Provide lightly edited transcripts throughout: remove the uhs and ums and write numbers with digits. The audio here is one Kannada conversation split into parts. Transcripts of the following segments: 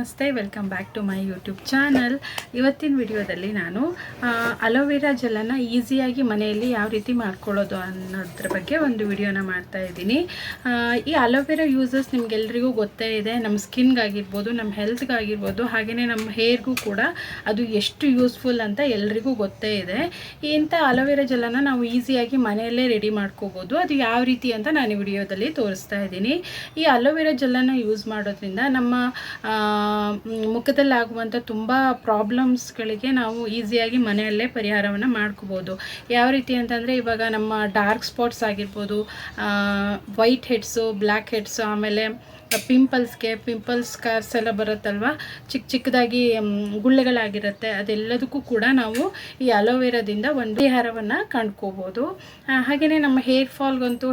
ನಮಸ್ತೆ, welcome back to my YouTube channel. ಇವತ್ತಿನ ವಿಡಿಯೋದಲ್ಲಿ ನಾನು ಅಲೋವೆರಾ ಜೆಲ್ಲನ್ನು ಈಸಿಯಾಗಿ ಮನೆಯಲ್ಲಿ ಯಾವ ರೀತಿ ಮಾಡ್ಕೊಳ್ಳೋದು ಅನ್ನೋದ್ರ ಬಗ್ಗೆ ಒಂದು ವಿಡಿಯೋನ ಮಾಡ್ತಾ ಇದ್ದೀನಿ. ಈ ಅಲೋವೆರಾ ಯೂಸಸ್ ನಿಮಗೆಲ್ರಿಗೂ ಗೊತ್ತೇ ಇದೆ. ನಮ್ಮ ಸ್ಕಿನ್ಗಾಗಿರ್ಬೋದು, ನಮ್ಮ ಹೆಲ್ತ್ಗಾಗಿರ್ಬೋದು, ಹಾಗೆಯೇ ನಮ್ಮ ಹೇರ್ಗೂ ಕೂಡ ಅದು ಎಷ್ಟು ಯೂಸ್ಫುಲ್ ಅಂತ ಎಲ್ರಿಗೂ ಗೊತ್ತೇ ಇದೆ. ಇಂಥ ಅಲೋವೆರಾ ಜೆಲ್ಲನ್ನು ನಾವು ಈಸಿಯಾಗಿ ಮನೆಯಲ್ಲೇ ರೆಡಿ ಮಾಡ್ಕೋಬೋದು. ಅದು ಯಾವ ರೀತಿ ಅಂತ ನಾನು ಈ ವಿಡಿಯೋದಲ್ಲಿ ತೋರಿಸ್ತಾ ಇದ್ದೀನಿ. ಈ ಅಲೋವೆರಾ ಜೆಲ್ಲನ್ನು ಯೂಸ್ ಮಾಡೋದ್ರಿಂದ ನಮ್ಮ ಮುಖದಲ್ಲಾಗುವಂಥ ತುಂಬ ಪ್ರಾಬ್ಲಮ್ಸ್ಗಳಿಗೆ ನಾವು ಈಸಿಯಾಗಿ ಮನೆಯಲ್ಲೇ ಪರಿಹಾರವನ್ನು ಮಾಡ್ಕೋಬೋದು. ಯಾವ ರೀತಿ ಅಂತಂದರೆ, ಇವಾಗ ನಮ್ಮ ಡಾರ್ಕ್ ಸ್ಪಾಟ್ಸ್ ಆಗಿರ್ಬೋದು, ವೈಟ್ ಹೆಡ್ಸು, ಬ್ಲ್ಯಾಕ್ ಹೆಡ್ಸು, ಆಮೇಲೆ ಪಿಂಪಲ್ಸ್ ಸ್ಕಾರ್ಸ್ ಎಲ್ಲ ಬರುತ್ತಲ್ವ, ಚಿಕ್ಕದಾಗಿ ಗುಳ್ಳೆಗಳಾಗಿರುತ್ತೆ, ಅದೆಲ್ಲದಕ್ಕೂ ಕೂಡ ನಾವು ಈ ಅಲೋವೆರಾದಿಂದ ಒಂದು ಪರಿಹಾರವನ್ನು ಕಂಡ್ಕೋಬೋದು. ಹಾಗೆಯೇ ನಮ್ಮ ಹೇರ್ ಫಾಲ್ಗಂತೂ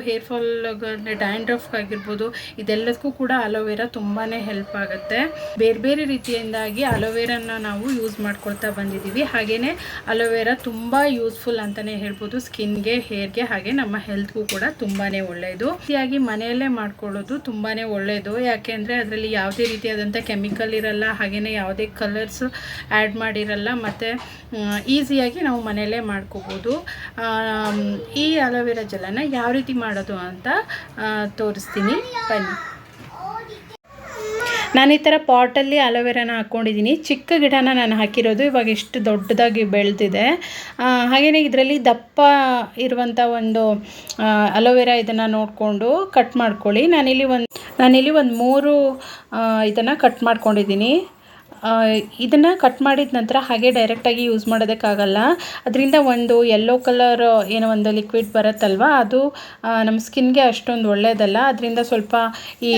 ಡ್ಯಾಂಡ್ರಫ್ಗಾಗಿರ್ಬೋದು, ಇದೆಲ್ಲದಕ್ಕೂ ಕೂಡ ಅಲೋವೆರಾ ತುಂಬಾ ಹೆಲ್ಪ್ ಆಗುತ್ತೆ. ಬೇರೆ ಬೇರೆ ರೀತಿಯಿಂದಾಗಿ ಅಲೋವೆರಾನ ನಾವು ಯೂಸ್ ಮಾಡ್ಕೊಳ್ತಾ ಬಂದಿದ್ದೀವಿ. ಹಾಗೆಯೇ ಅಲೋವೆರಾ ತುಂಬ ಯೂಸ್ಫುಲ್ ಅಂತಲೇ ಹೇಳ್ಬೋದು, ಸ್ಕಿನ್ಗೆ, ಹೇರ್ಗೆ, ಹಾಗೆ ನಮ್ಮ ಹೆಲ್ತ್ಗೂ ಕೂಡ ತುಂಬಾ ಒಳ್ಳೆಯದು. ಈಸಿಯಾಗಿ ಮನೆಯಲ್ಲೇ ಮಾಡ್ಕೊಳ್ಳೋದು ತುಂಬಾ ಒಳ್ಳೆಯದು. ಯಾಕೆ ಅಂದರೆ ಅದರಲ್ಲಿ ಯಾವುದೇ ರೀತಿಯಾದಂಥ ಕೆಮಿಕಲ್ ಇರಲ್ಲ, ಹಾಗೆಯೇ ಯಾವುದೇ ಕಲರ್ಸ್ ಆ್ಯಡ್ ಮಾಡಿರಲ್ಲ, ಮತ್ತು ಈಸಿಯಾಗಿ ನಾವು ಮನೆಯಲ್ಲೇ ಮಾಡ್ಕೋಬೋದು. ಈ ಅಲೋವೆರಾ ಜೆಲ್ಲನ್ನು ಯಾವ ರೀತಿ ಮಾಡೋದು ಅಂತ ತೋರಿಸ್ತೀನಿ, ಬನ್ನಿ. ನಾನು ಈ ಥರ ಪಾಟಲ್ಲಿ ಅಲೋವೆರಾನ ಹಾಕ್ಕೊಂಡಿದ್ದೀನಿ. ಚಿಕ್ಕ ಗಿಡನ ನಾನು ಹಾಕಿರೋದು, ಇವಾಗ ಎಷ್ಟು ದೊಡ್ಡದಾಗಿ ಬೆಳೆದಿದೆ. ಹಾಗೆಯೇ ಇದರಲ್ಲಿ ದಪ್ಪ ಇರುವಂಥ ಒಂದು ಅಲೋವೆರಾ ಇದನ್ನು ನೋಡಿಕೊಂಡು ಕಟ್ ಮಾಡ್ಕೊಳ್ಳಿ. ನಾನಿಲ್ಲಿ ಒಂದು 3 ಇದನ್ನು ಕಟ್ ಮಾಡ್ಕೊಂಡಿದ್ದೀನಿ. ಇದನ್ನು ಕಟ್ ಮಾಡಿದ ನಂತರ ಹಾಗೆ ಡೈರೆಕ್ಟಾಗಿ ಯೂಸ್ ಮಾಡೋದಕ್ಕಾಗಲ್ಲ. ಅದರಿಂದ ಒಂದು ಯೆಲ್ಲೋ ಕಲರ್ ಏನೋ ಒಂದು ಲಿಕ್ವಿಡ್ ಬರುತ್ತಲ್ವ, ಅದು ನಮ್ಮ ಸ್ಕಿನ್ಗೆ ಅಷ್ಟೊಂದು ಒಳ್ಳೆಯದಲ್ಲ. ಅದರಿಂದ ಸ್ವಲ್ಪ ಈ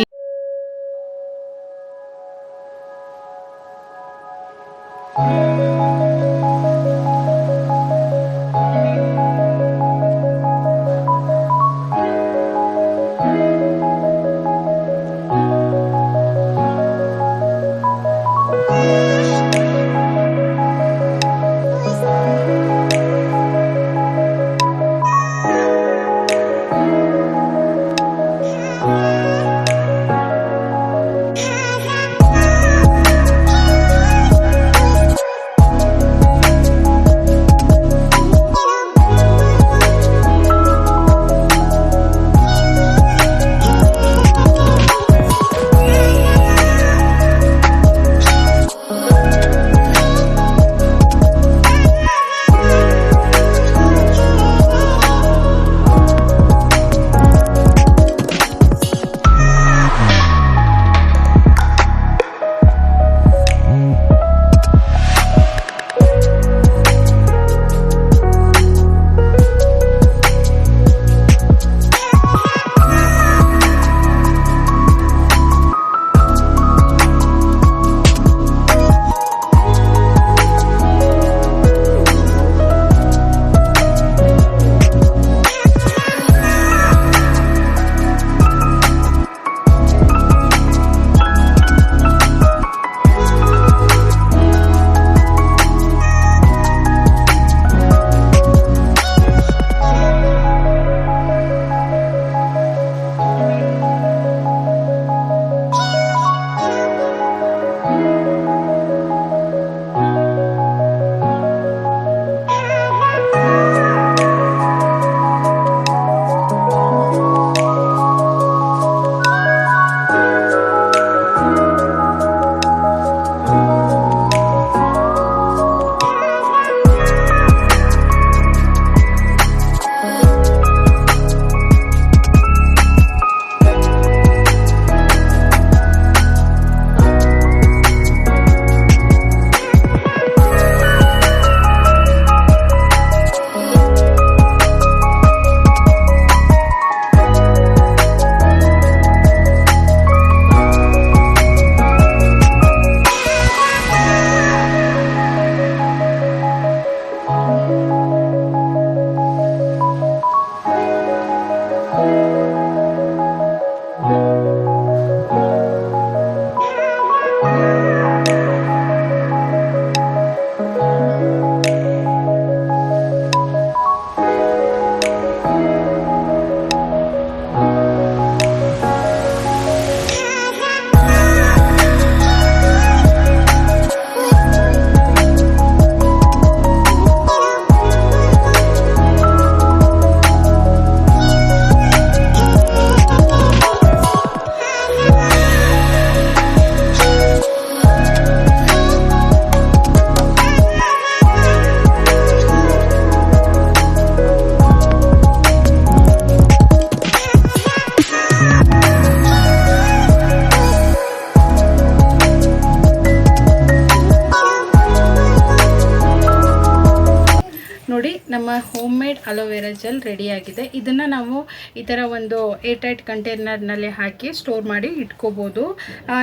ನೋಡಿ ನಮ್ಮ ಹೋಮ್ ಮೇಡ್ ಅಲೋವೆರಾ ಜೆಲ್ ರೆಡಿಯಾಗಿದೆ. ಇದನ್ನು ನಾವು ಈ ಥರ ಒಂದು ಏರ್ಟೈಟ್ ಕಂಟೈನರ್ನಲ್ಲಿ ಹಾಕಿ ಸ್ಟೋರ್ ಮಾಡಿ ಇಟ್ಕೋಬೋದು.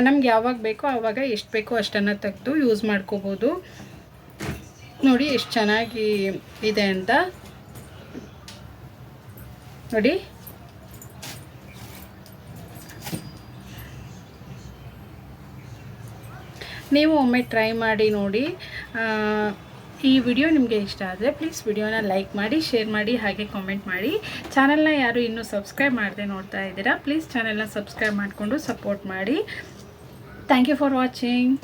ನಮ್ಗೆ ಯಾವಾಗ ಬೇಕೋ ಆವಾಗ ಎಷ್ಟು ಬೇಕೋ ಅಷ್ಟನ್ನು ತೆಗೆದು ಯೂಸ್ ಮಾಡ್ಕೋಬೋದು. ನೋಡಿ ಎಷ್ಟು ಚೆನ್ನಾಗಿ ಇದೆ ಅಂತ ನೋಡಿ. ನೀವು ಒಮ್ಮೆ ಟ್ರೈ ಮಾಡಿ ನೋಡಿ. ಈ ವಿಡಿಯೋ ನಿಮಗೆ ಇಷ್ಟ ಆದರೆ ಪ್ಲೀಸ್ ವಿಡಿಯೋನ ಲೈಕ್ ಮಾಡಿ, ಶೇರ್ ಮಾಡಿ, ಹಾಗೆ ಕಾಮೆಂಟ್ ಮಾಡಿ. ಚಾನಲ್ನ ಯಾರು ಇನ್ನೂ ಸಬ್ಸ್ಕ್ರೈಬ್ ಮಾಡದೆ ನೋಡ್ತಾ ಇದ್ದೀರಾ, ಪ್ಲೀಸ್ ಚಾನಲ್ನ ಸಬ್ಸ್ಕ್ರೈಬ್ ಮಾಡಿಕೊಂಡು ಸಪೋರ್ಟ್ ಮಾಡಿ. Thank you for watching.